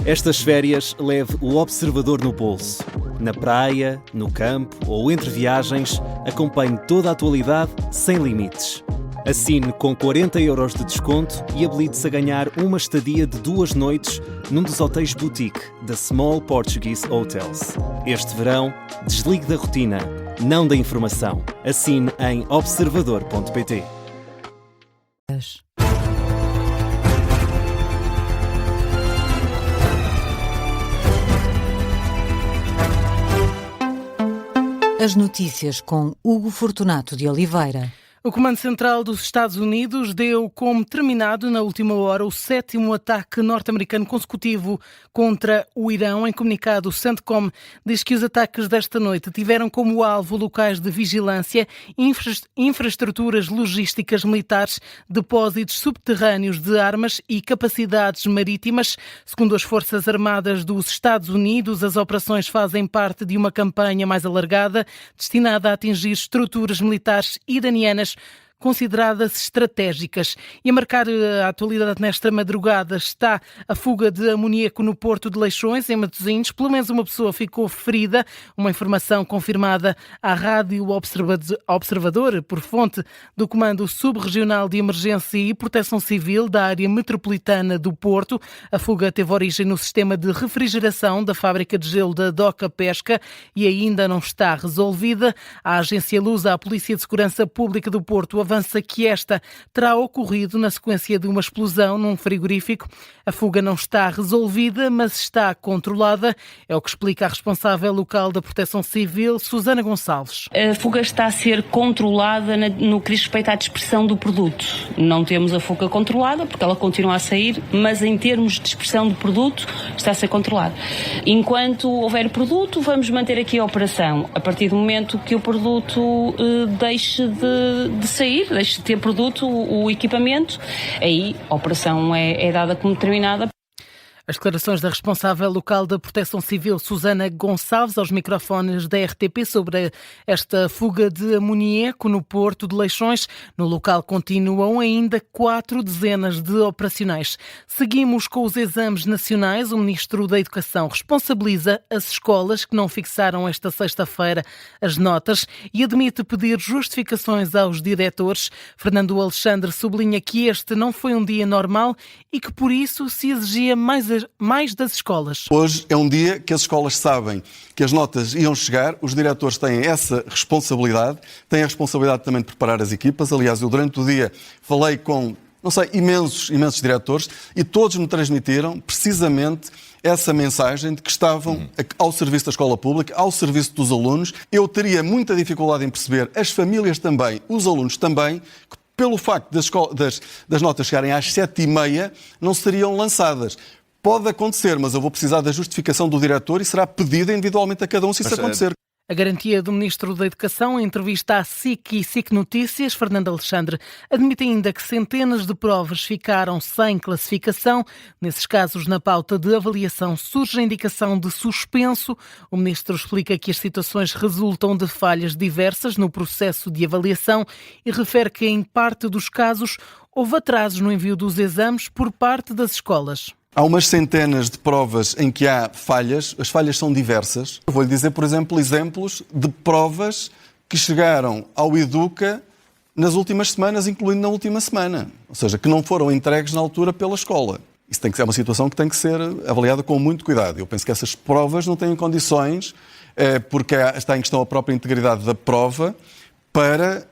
Estas férias leve o observador no bolso. Na praia, no campo ou entre viagens, acompanhe toda a atualidade sem limites. Assine com 40€ de desconto e habilite-se a ganhar uma estadia de 2 noites num dos hotéis boutique da Small Portuguese Hotels. Este verão, desligue da rotina, não da informação. Assine em observador.pt. As notícias com Hugo Fortunato de Oliveira. O Comando Central dos Estados Unidos deu como terminado na última hora o 7º ataque norte-americano consecutivo contra o Irão. Em comunicado, o CENTCOM diz que os ataques desta noite tiveram como alvo locais de vigilância, infraestruturas logísticas militares, depósitos subterrâneos de armas e capacidades marítimas. Segundo as Forças Armadas dos Estados Unidos, as operações fazem parte de uma campanha mais alargada destinada a atingir estruturas militares iranianas consideradas estratégicas. E a marcar a atualidade nesta madrugada está a fuga de amoníaco no Porto de Leixões, em Matosinhos. Pelo menos uma pessoa ficou ferida, uma informação confirmada à Rádio Observador por fonte do Comando Subregional de Emergência e Proteção Civil da área metropolitana do Porto. A fuga teve origem no sistema de refrigeração da fábrica de gelo da Doca Pesca e ainda não está resolvida. A Agência Lusa, a Polícia de Segurança Pública do Porto, avança que esta terá ocorrido na sequência de uma explosão num frigorífico. A fuga não está resolvida, mas está controlada. É o que explica a responsável local da Proteção Civil, Susana Gonçalves. A fuga está a ser controlada no que diz respeito à dispersão do produto. Não temos a fuga controlada, porque ela continua a sair, mas em termos de dispersão do produto está a ser controlada. Enquanto houver produto, vamos manter aqui a operação. A partir do momento que o produto deixe de sair, deixe de ter produto, o equipamento, aí a operação é dada como terminada. As declarações da responsável local da Proteção Civil, Susana Gonçalves, aos microfones da RTP sobre esta fuga de amoníaco no Porto de Leixões. No local continuam ainda 4 dezenas de operacionais. Seguimos com os exames nacionais. O Ministro da Educação responsabiliza as escolas que não fixaram esta sexta-feira as notas e admite pedir justificações aos diretores. Fernando Alexandre sublinha que este não foi um dia normal e que por isso se exigia mais das escolas. Hoje é um dia que as escolas sabem que as notas iam chegar, os diretores têm essa responsabilidade, têm a responsabilidade também de preparar as equipas. Aliás, eu durante o dia falei com, imensos diretores e todos me transmitiram precisamente essa mensagem de que estavam ao serviço da escola pública, ao serviço dos alunos. Eu teria muita dificuldade em perceber, as famílias também, os alunos também, que pelo facto das notas chegarem às 7h30 não seriam lançadas. Pode acontecer, mas eu vou precisar da justificação do diretor e será pedida individualmente a cada um se isso acontecer. A garantia do Ministro da Educação, em entrevista à SIC e SIC Notícias, Fernando Alexandre, admite ainda que centenas de provas ficaram sem classificação. Nesses casos, na pauta de avaliação, surge a indicação de suspenso. O Ministro explica que as situações resultam de falhas diversas no processo de avaliação e refere que, em parte dos casos, houve atrasos no envio dos exames por parte das escolas. Há umas centenas de provas em que há falhas, as falhas são diversas. Eu vou-lhe dizer, por exemplo, exemplos de provas que chegaram ao Educa nas últimas semanas, incluindo na última semana. Ou seja, que não foram entregues na altura pela escola. Isso tem que ser uma situação que tem que ser avaliada com muito cuidado. Eu penso que essas provas não têm condições, porque está em questão a própria integridade da prova, para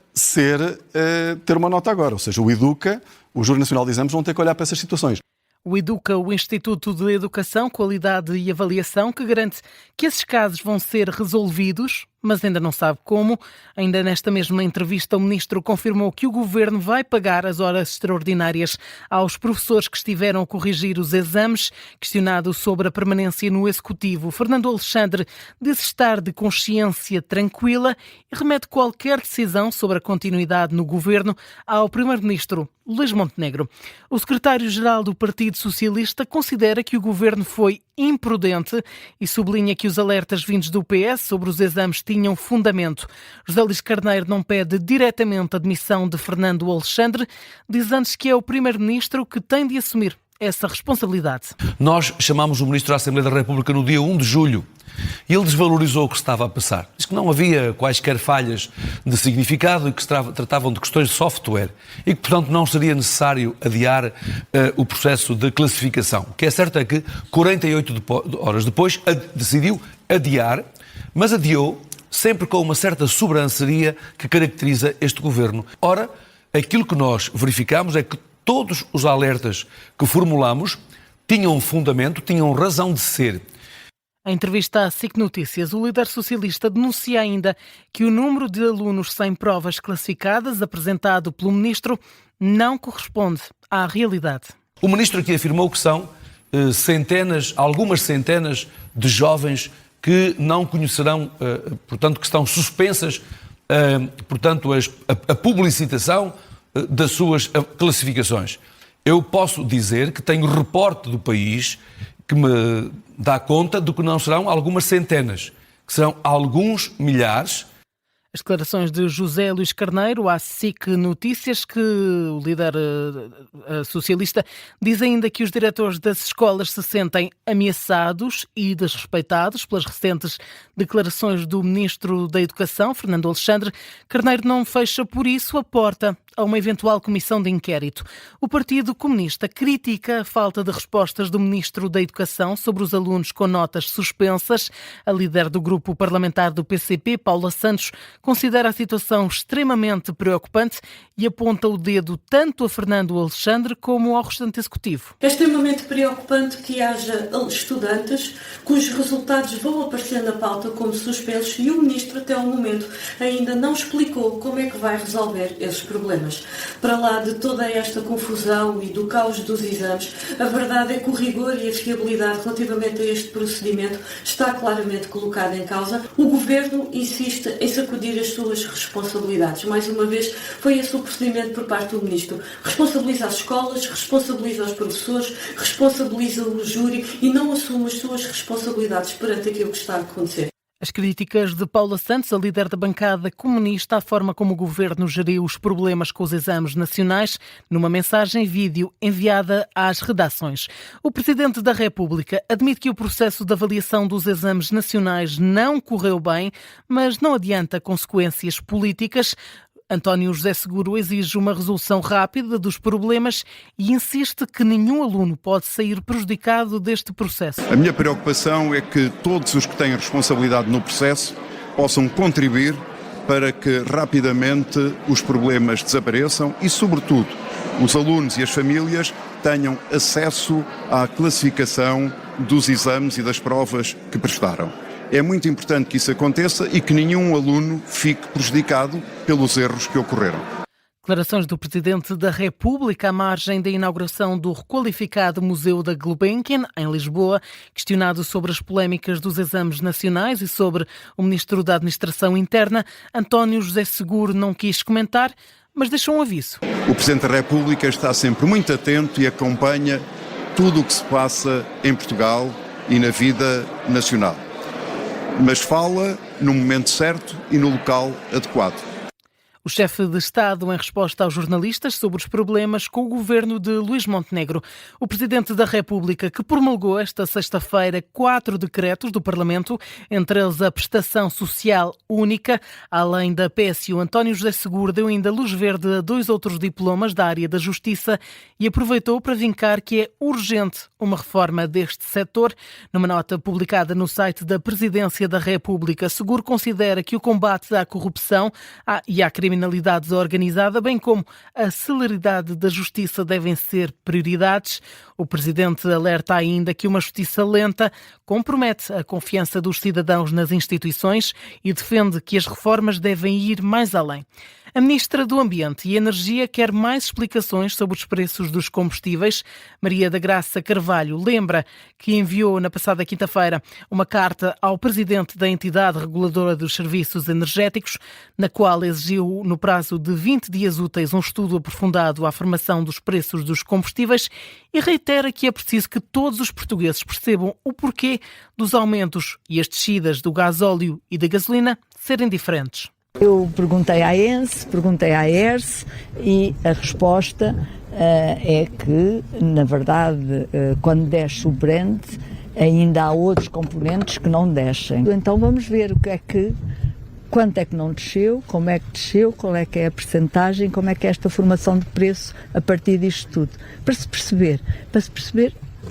ter uma nota agora. Ou seja, o Educa, o Júri Nacional de Exames, vão ter que olhar para essas situações. O Educa, o Instituto de Educação, Qualidade e Avaliação, que garante que esses casos vão ser resolvidos, mas ainda não sabe como. Ainda nesta mesma entrevista, o Ministro confirmou que o Governo vai pagar as horas extraordinárias aos professores que estiveram a corrigir os exames. Questionado sobre a permanência no Executivo, Fernando Alexandre diz estar de consciência tranquila e remete qualquer decisão sobre a continuidade no Governo ao Primeiro-Ministro Luís Montenegro. O secretário-geral do Partido Socialista considera que o Governo foi imprudente e sublinha que os alertas vindos do PS sobre os exames tinham fundamento. José Luís Carneiro não pede diretamente a demissão de Fernando Alexandre, diz antes que é o Primeiro-Ministro que tem de assumir essa responsabilidade. Nós chamámos o Ministro da Assembleia da República no dia 1 de julho e ele desvalorizou o que se estava a passar. Diz que não havia quaisquer falhas de significado e que se tratavam de questões de software e que, portanto, não seria necessário adiar o processo de classificação. O que é certo é que 48 horas depois decidiu adiar, mas adiou sempre com uma certa sobranceria que caracteriza este governo. Ora, aquilo que nós verificamos é que todos os alertas que formulamos tinham fundamento, tinham razão de ser. Em entrevista à SIC Notícias, o líder socialista denuncia ainda que o número de alunos sem provas classificadas apresentado pelo ministro não corresponde à realidade. O ministro aqui afirmou que são algumas centenas de jovens que não conhecerão, portanto, que estão suspensas, portanto, a publicitação das suas classificações. Eu posso dizer que tenho reporte do país que me dá conta de que não serão algumas centenas, que serão alguns milhares. As declarações de José Luís Carneiro à SIC Notícias, que o líder socialista diz ainda que os diretores das escolas se sentem ameaçados e desrespeitados pelas recentes declarações do Ministro da Educação, Fernando Alexandre. Carneiro não fecha por isso a porta a uma eventual comissão de inquérito. O Partido Comunista critica a falta de respostas do Ministro da Educação sobre os alunos com notas suspensas. A líder do grupo parlamentar do PCP, Paula Santos, considera a situação extremamente preocupante e aponta o dedo tanto a Fernando Alexandre como ao restante executivo. É extremamente preocupante que haja estudantes cujos resultados vão aparecer na pauta como suspensos e o Ministro até ao momento ainda não explicou como é que vai resolver esses problemas. Para lá de toda esta confusão e do caos dos exames, a verdade é que o rigor e a fiabilidade relativamente a este procedimento está claramente colocada em causa. O Governo insiste em sacudir as suas responsabilidades. Mais uma vez, foi esse o procedimento por parte do Ministro. Responsabiliza as escolas, responsabiliza os professores, responsabiliza o júri e não assume as suas responsabilidades perante aquilo que está a acontecer. As críticas de Paula Santos, a líder da bancada comunista, à forma como o governo geriu os problemas com os exames nacionais, numa mensagem vídeo enviada às redações. O Presidente da República admite que o processo de avaliação dos exames nacionais não correu bem, mas não adianta consequências políticas. António José Seguro exige uma resolução rápida dos problemas e insiste que nenhum aluno pode sair prejudicado deste processo. A minha preocupação é que todos os que têm responsabilidade no processo possam contribuir para que rapidamente os problemas desapareçam e, sobretudo, os alunos e as famílias tenham acesso à classificação dos exames e das provas que prestaram. É muito importante que isso aconteça e que nenhum aluno fique prejudicado pelos erros que ocorreram. Declarações do Presidente da República à margem da inauguração do requalificado Museu da Gulbenkian, em Lisboa, questionado sobre as polémicas dos exames nacionais e sobre o Ministro da Administração Interna. António José Seguro não quis comentar, mas deixou um aviso. O Presidente da República está sempre muito atento e acompanha tudo o que se passa em Portugal e na vida nacional. Mas fala no momento certo e no local adequado. O chefe de Estado, em resposta aos jornalistas sobre os problemas com o governo de Luís Montenegro. O Presidente da República, que promulgou esta sexta-feira 4 decretos do Parlamento, entre eles a prestação social única. Além da PSU, António José Seguro deu ainda luz verde a 2 outros diplomas da área da Justiça e aproveitou para vincar que é urgente uma reforma deste setor. Numa nota publicada no site da Presidência da República, Seguro considera que o combate à corrupção e à criminalidade organizada, bem como a celeridade da justiça, devem ser prioridades. O Presidente alerta ainda que uma justiça lenta compromete a confiança dos cidadãos nas instituições e defende que as reformas devem ir mais além. A Ministra do Ambiente e Energia quer mais explicações sobre os preços dos combustíveis. Maria da Graça Carvalho lembra que enviou na passada quinta-feira uma carta ao Presidente da entidade reguladora dos serviços energéticos, na qual exigiu, no prazo de 20 dias úteis, um estudo aprofundado à formação dos preços dos combustíveis e reitera que é preciso que todos os portugueses percebam o porquê dos aumentos e as descidas do gasóleo e da gasolina serem diferentes. Eu perguntei à ENSE, perguntei à ERSE e a resposta é que, na verdade, quando desce o Brent, ainda há outros componentes que não descem. Então vamos ver quanto é que não desceu, como é que desceu, qual é que é a percentagem, como é que é esta formação de preço a partir disto tudo. Para se perceber,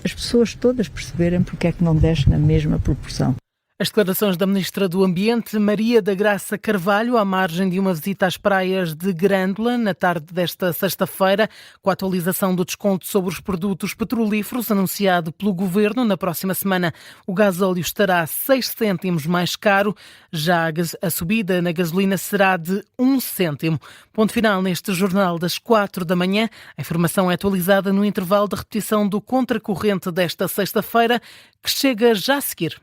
as pessoas todas perceberem porque é que não desce na mesma proporção. As declarações da Ministra do Ambiente, Maria da Graça Carvalho, à margem de uma visita às praias de Grândola, na tarde desta sexta-feira, com a atualização do desconto sobre os produtos petrolíferos anunciado pelo Governo. Na próxima semana, o gasóleo estará 6 cêntimos mais caro, já a subida na gasolina será de 1 cêntimo. Ponto final neste jornal das 4 da manhã. A informação é atualizada no intervalo de repetição do Contracorrente desta sexta-feira, que chega já a seguir.